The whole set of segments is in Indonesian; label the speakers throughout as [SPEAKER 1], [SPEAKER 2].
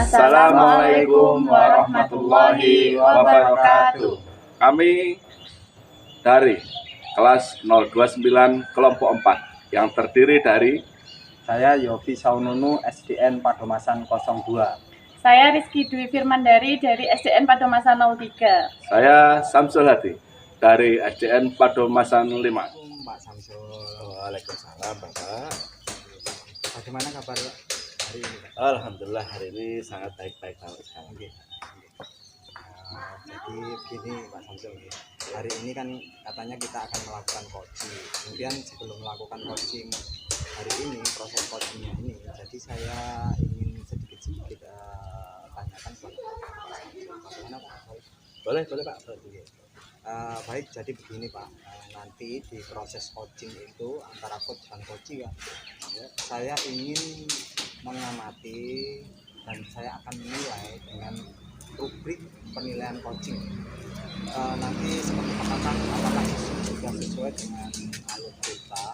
[SPEAKER 1] Assalamualaikum warahmatullahi wabarakatuh.
[SPEAKER 2] Kami dari kelas 029 kelompok 4 yang terdiri dari
[SPEAKER 3] saya Yofi Saununu SDN Padomasan 02.
[SPEAKER 1] Saya Rizky Dwi Firmandari dari SDN Padomasan 03.
[SPEAKER 2] Saya Samsul Hadi dari SDN Padomasan 5.
[SPEAKER 3] Pak Samsul.
[SPEAKER 4] Waalaikumsalam Bapak.
[SPEAKER 3] Bagaimana kabar hari ini, Pak?
[SPEAKER 4] Alhamdulillah hari ini sangat baik-baik sekali.
[SPEAKER 3] Jadi begini Pak Samsul, hari ini kan katanya kita akan melakukan coaching. Kemudian sebelum melakukan coaching hari ini, proses coachingnya ini, jadi saya ingin sedikit tanyakan kepada Pak Samsul. Bagaimana Pak?
[SPEAKER 4] Boleh Pak.
[SPEAKER 3] Baik, jadi begini Pak, nanti di proses coaching itu antara coach dan coaching ya, saya ingin mengamati dan saya akan menilai dengan rubrik penilaian coaching. Nanti seperti apakah sudah sesuai dengan alur kita,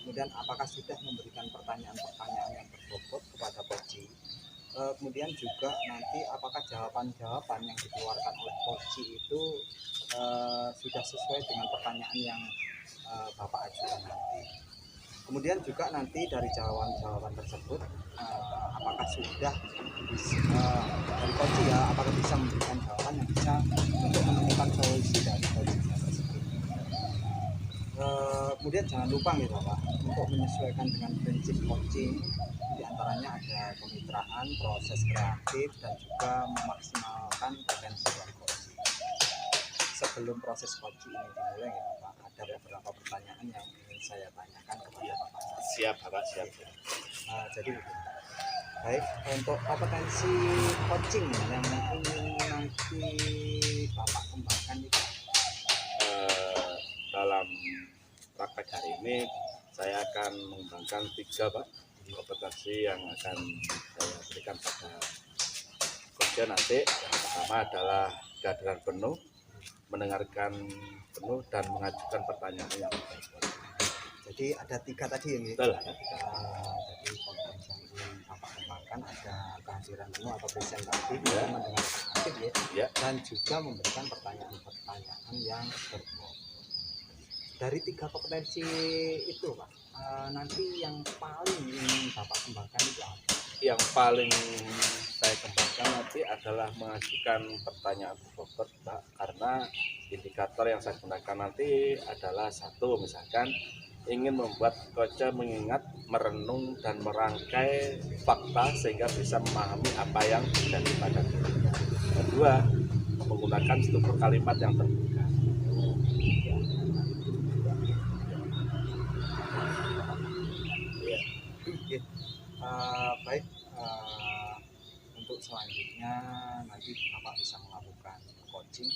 [SPEAKER 3] kemudian apakah sudah memberikan pertanyaan-pertanyaan yang berbobot kepada coaching, kemudian juga nanti apakah jawaban-jawaban yang dikeluarkan oleh coaching itu sudah sesuai dengan pertanyaan yang Bapak ajukan nanti. Kemudian juga nanti dari jawaban-jawaban tersebut apakah sudah dari coaching ya, apakah bisa memberikan jawaban yang bisa untuk menemukan solusi dari coachingnya tersebut. Kemudian jangan lupa nih Bapak, untuk menyesuaikan dengan prinsip coaching, diantaranya ada kemitraan, proses kreatif, dan juga memaksimalkan potensi dari coaching. Sebelum proses coaching ini dimulai ya Bapak, ada beberapa pertanyaan yang ingin saya tanyakan kepada Bapak.
[SPEAKER 4] Siap Bapak, siap.
[SPEAKER 3] Jadi baik, untuk kompetensi coaching yang ingin nanti Bapak kembangkan itu
[SPEAKER 4] Dalam praktek hari ini saya akan mengembangkan 3 Pak kompetensi yang akan saya berikan pada coach nanti. Yang pertama adalah kehadiran penuh, mendengarkan penuh, dan mengajukan pertanyaan yang baik.
[SPEAKER 3] Jadi ada 3 tadi yang
[SPEAKER 4] Betul, ada 3.
[SPEAKER 3] Jadi kompetensi yang ingin Bapak kembangkan ada kehadiran penuh atau presentatif, ya, mendengarkan aktif ya, dan juga memberikan pertanyaan-pertanyaan yang berbobot. Dari 3 kompetensi itu Pak, nanti yang paling ingin Bapak kembangkan itu apa?
[SPEAKER 4] Yang paling saya kembangkan nanti adalah mengajukan pertanyaan berbobot Pak, karena indikator yang saya gunakan nanti adalah satu, misalkan ingin membuat coach mengingat, merenung, dan merangkai fakta sehingga bisa memahami apa yang terjadi pada dirinya. Kedua, menggunakan struktur kalimat yang terbuka.
[SPEAKER 3] Baik, untuk selanjutnya nanti Bapak bisa melakukan coaching,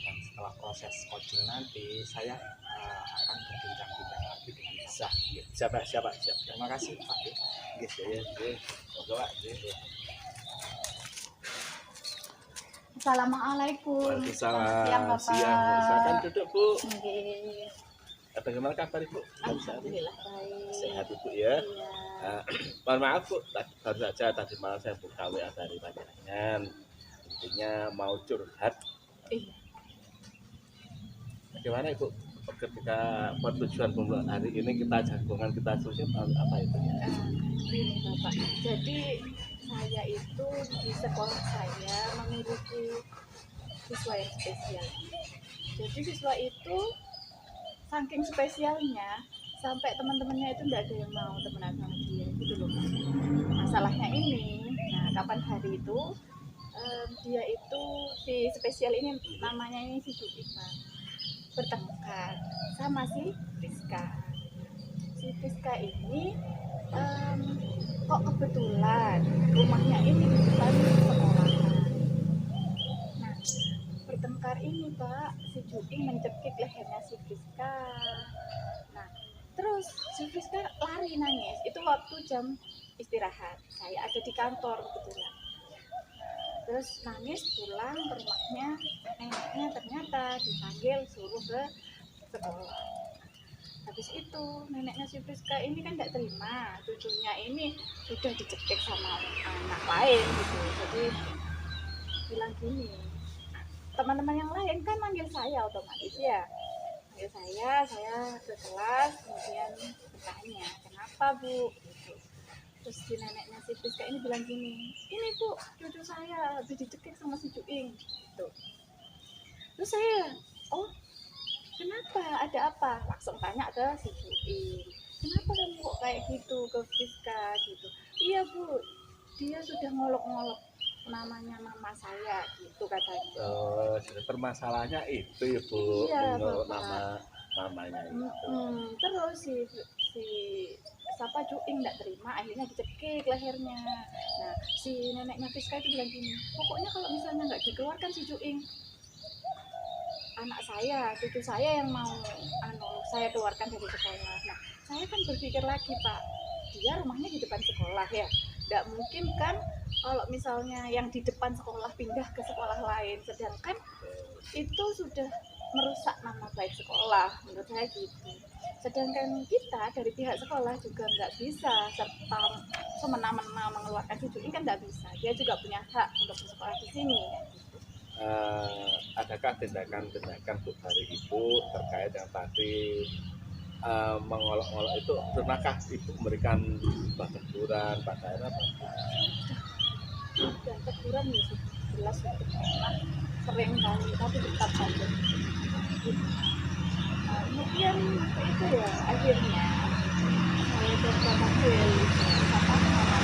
[SPEAKER 3] dan setelah proses coaching nanti saya akan berbincang-bincang lagi dengan Bapak.
[SPEAKER 4] Siapa.
[SPEAKER 3] Terima kasih Pak.
[SPEAKER 1] Assalamualaikum.
[SPEAKER 4] Waalaikumsalam.
[SPEAKER 1] Siang Bapak.
[SPEAKER 4] Silakan duduk Bu.
[SPEAKER 1] Oke.
[SPEAKER 4] Bagaimana kabar Ibu?
[SPEAKER 1] Alhamdulillah baik.
[SPEAKER 4] Sehat Ibu ya.
[SPEAKER 1] Iya.
[SPEAKER 4] Mohon maaf Bu, baru saja tadi malam saya buka WA dari Panjenengan. Intinya mau curhat.
[SPEAKER 1] Iya.
[SPEAKER 4] Bagaimana Ibu? Ketika tujuan pembuat hari ini kita jagongan, kita sosial apa itu ya?
[SPEAKER 1] Ini Bapak. Jadi saya itu di sekolah saya memiliki siswa yang spesial. Jadi siswa itu saking spesialnya sampai teman-temannya itu tidak ada yang mau temenan sama dia gitu loh. Masalahnya ini, nah kapan hari itu dia itu si spesial ini namanya ini si Julipa bertengkar sama si Rizka. Si Rizka ini kok kebetulan rumahnya ini di depan sekolahan. Nah bertengkar ini Pak, si Juki mencekik lehernya si Rizka. Nah terus si Rizka lari nangis, itu waktu jam istirahat, saya ada di kantor kebetulan. Terus nangis pulang ke rumahnya, neneknya ternyata dipanggil suruh ke sekolah. Habis itu neneknya si Priska ini kan tidak terima, cucunya ini sudah dicekik sama anak lain gitu. Jadi bilang gini, teman-teman yang lain kan manggil saya otomatis ya, manggil saya ke kelas, kemudian bertanya kenapa bu gitu. Terus si neneknya si Priska ini bilang gini, ini bu cucu saya habis dicekik sama si Juing gitu. Terus saya, oh kenapa, ada apa, langsung tanya ke si Juing, kenapa kamu kok kayak gitu ke Priska gitu. Iya bu, dia sudah ngolok-ngolok namanya mama saya gitu katanya.
[SPEAKER 4] Oh, jadi permasalahannya itu ya Bu,
[SPEAKER 1] Iya
[SPEAKER 4] menurut
[SPEAKER 1] bapak.
[SPEAKER 4] namanya itu.
[SPEAKER 1] Terus si siapa Juing nggak terima, akhirnya dicekik lehernya. Nah si neneknya Priska itu bilang gini, pokoknya kalau misalnya nggak dikeluarkan si Juing, anak saya, cucu saya yang mau saya keluarkan dari sekolah. Nah, saya kan berpikir lagi Pak, dia rumahnya di depan sekolah ya, nggak mungkin kan kalau misalnya yang di depan sekolah pindah ke sekolah lain, sedangkan itu sudah merusak nama baik sekolah, menurut saya gitu. Sedangkan kita dari pihak sekolah juga nggak bisa serta semena-mena mengeluarkan cucu ini kan nggak bisa, dia juga punya hak untuk bersekolah di sini.
[SPEAKER 4] Adakah tindakan-tindakan Bu dari Ibu terkait yang tadi mengolok-olok itu? Pernahkah Ibu memberikan teguran pada akhirnya apa?
[SPEAKER 1] Dan teguran ya sudah jelas sudah pernah sering kali tapi tetap saja. Nah, kemudian itu ya akhirnya saya terpanggil apa namanya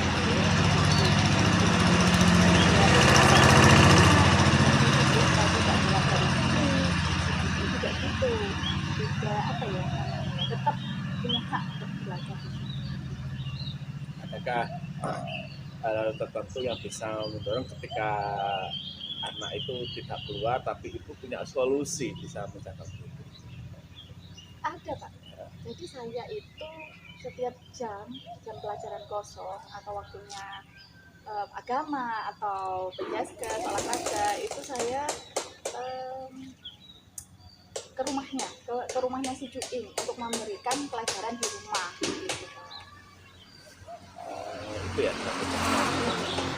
[SPEAKER 1] juga gitu, juga apa ya namanya, tetap punya hak untuk belajar di sini.
[SPEAKER 4] Adakah hal tertentu yang bisa mendorong ketika anak itu tidak keluar tapi Ibu punya solusi bisa menjaga itu?
[SPEAKER 1] Ada Pak, jadi saya itu setiap jam pelajaran kosong atau waktunya agama atau penjaskes olahraga itu saya em, ke rumahnya si Juing untuk memberikan pelajaran di rumah gitu Pak.
[SPEAKER 4] Itu ya.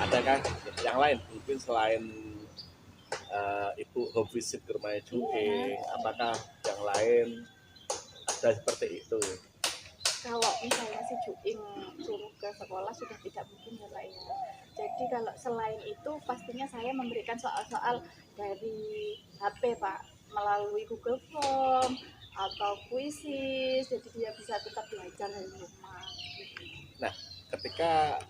[SPEAKER 4] Adakah yang lain mungkin selain Ibu home visit ke rumah Juing, apakah yang lain ada seperti itu?
[SPEAKER 1] Kalau misalnya si Juing suruh ke sekolah sudah tidak mungkin ya Pak ya. Jadi kalau selain itu pastinya saya memberikan soal-soal dari HP Pak, melalui Google Form atau kuisis, jadi dia bisa tetap belajar dari rumah.
[SPEAKER 4] Nah, ketika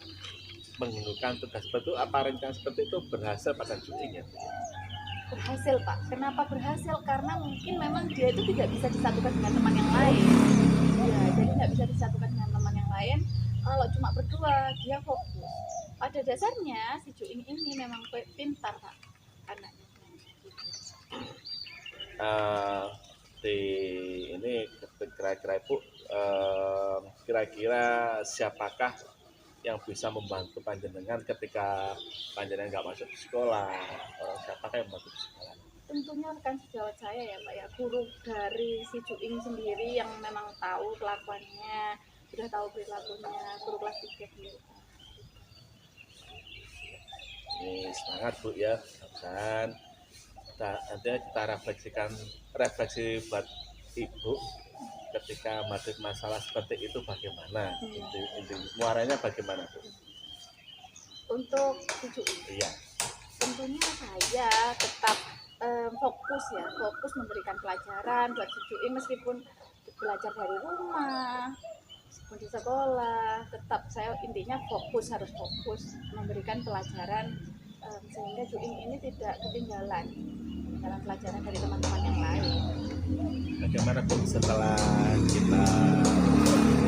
[SPEAKER 4] menggunakan tugas seperti itu, apa rencana seperti itu berhasil pada Juing ya?
[SPEAKER 1] Berhasil Pak. Kenapa berhasil? Karena mungkin memang dia itu tidak bisa disatukan dengan teman yang lain. Ya, jadi nggak bisa disatukan dengan teman yang lain. Kalau cuma berdua, dia fokus. Pada dasarnya si Juing ini memang pintar Pak, anaknya.
[SPEAKER 4] Eh, di ini kira-kira Ibu, kira-kira siapakah yang bisa membantu panjenengan ketika panjenengan nggak masuk sekolah? Siapakah yang membantu di sekolah?
[SPEAKER 1] Tentunya rekan sejawat saya ya Pak ya, guru dari si Juing sendiri yang memang tahu kelakuannya, sudah tahu perilakunya, guru kelas 3 dia.
[SPEAKER 4] Ini semangat Bu ya, dan nanti kita refleksi buat Ibu ketika menghadapi masalah seperti itu bagaimana, inti muaranya bagaimana Bu?
[SPEAKER 1] Untuk si Juing,
[SPEAKER 4] Iya.
[SPEAKER 1] tentunya saya tetap fokus ya, fokus memberikan pelajaran buat si Juing meskipun belajar dari rumah, meskipun di sekolah, tetap saya intinya harus fokus memberikan pelajaran sehingga Juing ini tidak ketinggalan dalam pelajaran dari teman-teman yang lain.
[SPEAKER 4] Bagaimana Bu setelah kita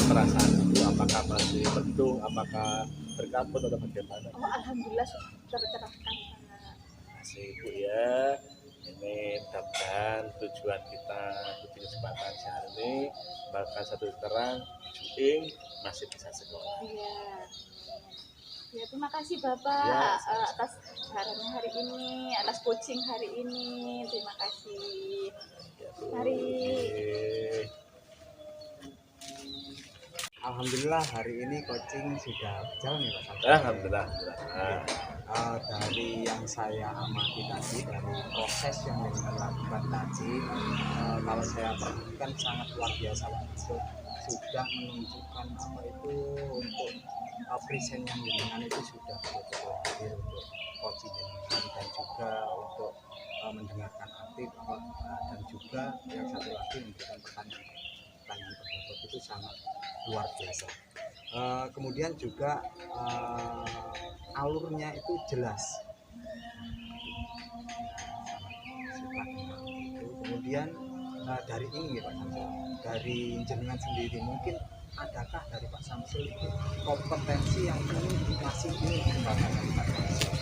[SPEAKER 4] perasaan itu, apakah masih mendung, apakah berkabut atau bagaimana?
[SPEAKER 1] Oh alhamdulillah tercerahkan Pak.
[SPEAKER 4] Masih Bu ya. Ini mudah-mudahan tujuan kita di kesempatan sehari ini bahkan satu terang Juing masih bisa sekolah.
[SPEAKER 1] Iya. Ya terima kasih Bapak
[SPEAKER 4] Ya,
[SPEAKER 1] atas sarannya hari ini, atas coaching hari ini. Terima kasih.
[SPEAKER 4] Ya, Bu.
[SPEAKER 1] Mari.
[SPEAKER 4] Oke.
[SPEAKER 3] Alhamdulillah hari ini coaching sudah berjalan ya Pak Samsul.
[SPEAKER 4] Alhamdulillah.
[SPEAKER 3] Dari yang saya amati tadi, dari proses yang dilakukan tadi, kalau saya perhatikan sangat luar biasa Pak Samsul. Sudah menunjukkan apa itu untuk present yang jenengan itu sudah betul-betul hadir untuk coaching jenengan, dan juga untuk mendengarkan aktif, dan juga yang satu lagi memberikan pertanyaan tertutup itu sangat luar biasa. Kemudian juga alurnya itu jelas. Kemudian dari ini Pak Samsul, dari jenengan sendiri mungkin adakah dari Pak Samsul itu kompetensi yang masih ingin dikembangkan dari Pak Samsul?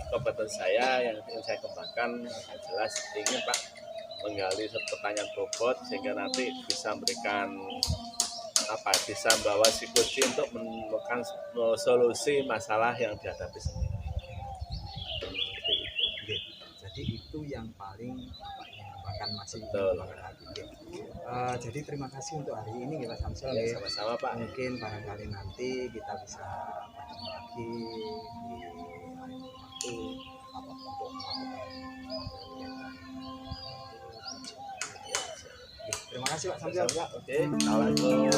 [SPEAKER 4] Kompetensi saya yang ingin saya kembangkan jelas ingin Pak menggali pertanyaan bobot sehingga nanti bisa memberikan bisa membawa si coach untuk menemukan solusi masalah yang dihadapi sendiri.
[SPEAKER 3] Oke. Jadi itu yang paling bahkan masih
[SPEAKER 4] Betul.
[SPEAKER 3] lagi. Jadi terima kasih untuk hari ini Pak Samsul.
[SPEAKER 4] Ya, sama-sama Pak.
[SPEAKER 3] Mungkin barangkali nanti kita bisa bertemu lagi di waktu untuk melakukan kegiatan. Terima kasih Pak Samsul.
[SPEAKER 4] Oke, assalamualaikum.